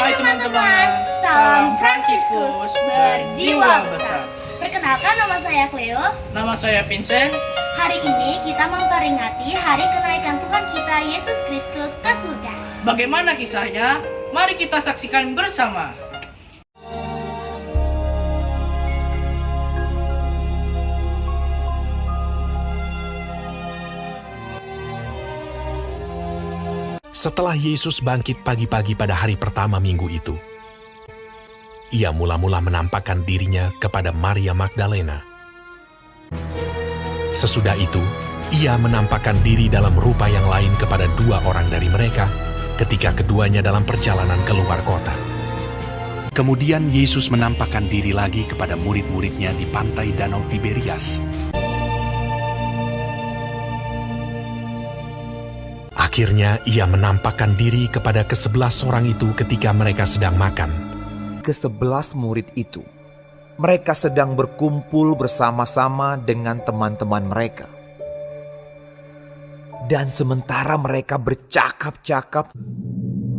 Hai teman-teman, salam Fransiskus berjiwa besar. Perkenalkan, nama saya Cleo. Nama saya Vincent. Hari ini kita memperingati hari kenaikan Tuhan kita Yesus Kristus ke surga. Bagaimana kisahnya? Mari kita saksikan bersama. Setelah Yesus bangkit pagi-pagi pada hari pertama minggu itu, ia mula-mula menampakkan dirinya kepada Maria Magdalena. Sesudah itu, ia menampakkan diri dalam rupa yang lain kepada dua orang dari mereka ketika keduanya dalam perjalanan keluar kota. Kemudian Yesus menampakkan diri lagi kepada murid-muridnya di pantai Danau Tiberias. Akhirnya ia menampakkan diri kepada ke-11 orang itu ketika mereka sedang makan. Ke-11 murid itu, mereka sedang berkumpul bersama-sama dengan teman-teman mereka. Dan sementara mereka bercakap-cakap,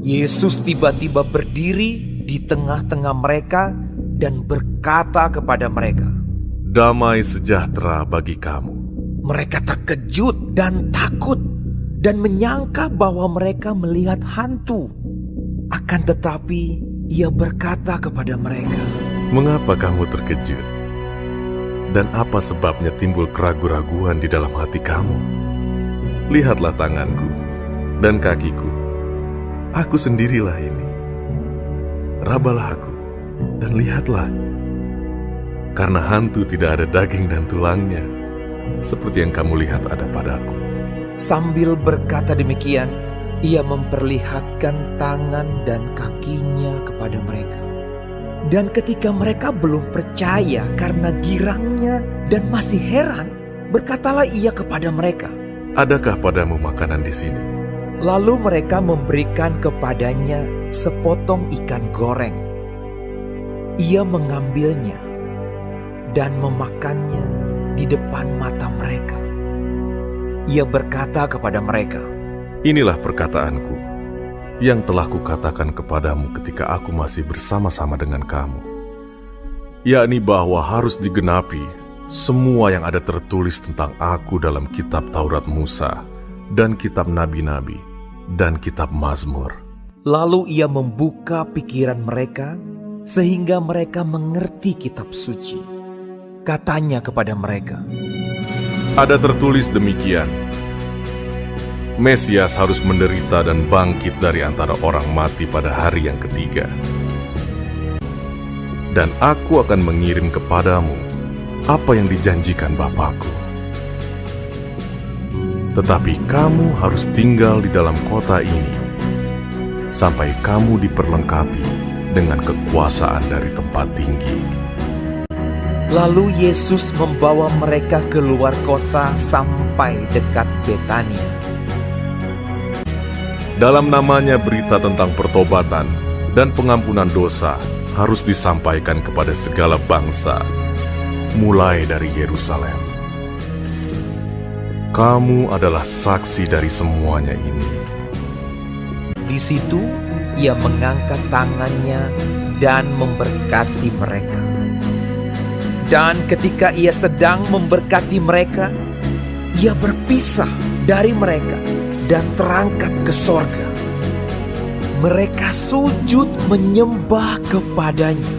Yesus tiba-tiba berdiri di tengah-tengah mereka dan berkata kepada mereka, "Damai sejahtera bagi kamu." Mereka terkejut dan takut dan menyangka bahwa mereka melihat hantu. Akan tetapi ia berkata kepada mereka, "Mengapa kamu terkejut? Dan apa sebabnya timbul keraguan-raguan di dalam hati kamu? Lihatlah tanganku dan kakiku. Aku sendirilah ini. Rabalah aku dan lihatlah. Karena hantu tidak ada daging dan tulangnya, seperti yang kamu lihat ada padaku." Sambil berkata demikian, ia memperlihatkan tangan dan kakinya kepada mereka. Dan ketika mereka belum percaya karena girangnya dan masih heran, berkatalah ia kepada mereka, "Adakah padamu makanan di sini?" Lalu mereka memberikan kepadanya sepotong ikan goreng. Ia mengambilnya dan memakannya di depan mata mereka. Ia berkata kepada mereka, "Inilah perkataanku yang telah kukatakan kepadamu ketika aku masih bersama-sama dengan kamu, yakni bahwa harus digenapi semua yang ada tertulis tentang aku dalam kitab Taurat Musa dan kitab Nabi-Nabi dan kitab Mazmur." Lalu ia membuka pikiran mereka sehingga mereka mengerti kitab suci. Katanya kepada mereka, Ada tertulis demikian, Mesias harus menderita dan bangkit dari antara orang mati pada hari yang ketiga. Dan aku akan mengirim kepadamu apa yang dijanjikan Bapakku. Tetapi kamu harus tinggal di dalam kota ini sampai kamu diperlengkapi dengan kekuasaan dari tempat tinggi. lalu Yesus membawa mereka keluar kota sampai dekat Betania. Dalam namanya berita tentang pertobatan dan pengampunan dosa harus disampaikan kepada segala bangsa, mulai dari Yerusalem. Kamu adalah saksi dari semuanya ini. Di situ ia mengangkat tangannya dan memberkati mereka. Dan ketika ia sedang memberkati mereka, ia berpisah dari mereka dan terangkat ke sorga. Mereka sujud menyembah kepadanya.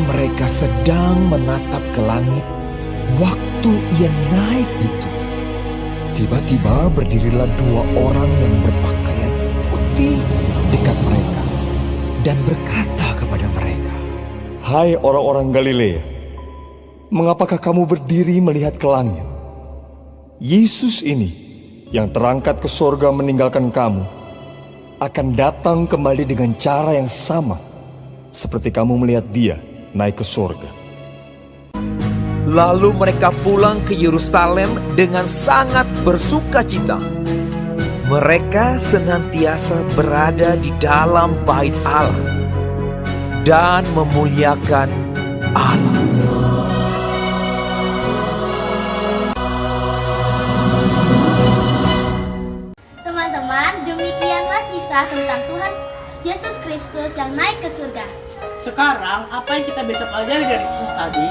Mereka sedang menatap ke langit waktu ia naik itu. Tiba-tiba berdirilah dua orang yang berpakaian putih dekat mereka dan berkata kepada mereka, "Hai orang-orang Galilea, mengapakah kamu berdiri melihat ke langit? Yesus ini yang terangkat ke sorga meninggalkan kamu akan datang kembali dengan cara yang sama seperti kamu melihat dia naik ke sorga." Lalu mereka pulang ke Yerusalem dengan sangat bersukacita. Mereka senantiasa berada di dalam bait Allah dan memuliakan Allah. Teman-teman, demikianlah kisah tentang Tuhan Yesus Kristus yang naik ke surga. Sekarang, apa yang kita bisa pelajari dari kisah tadi?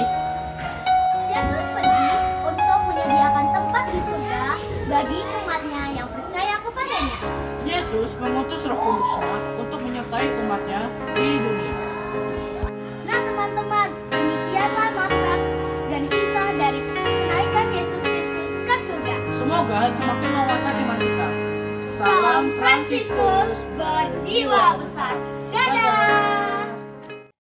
Yesus pergi untuk menyediakan tempat di surga bagi umatnya yang percaya kepadanya. Yesus mengutus Roh Kudus-Nya untuk menyertai umatnya di dunia. Nah teman-teman, demikianlah makna dan kisah dari kenaikan Yesus Kristus ke surga. Semoga semakin menguatkan iman kita. Salam Fransiskus, berjiwa besar.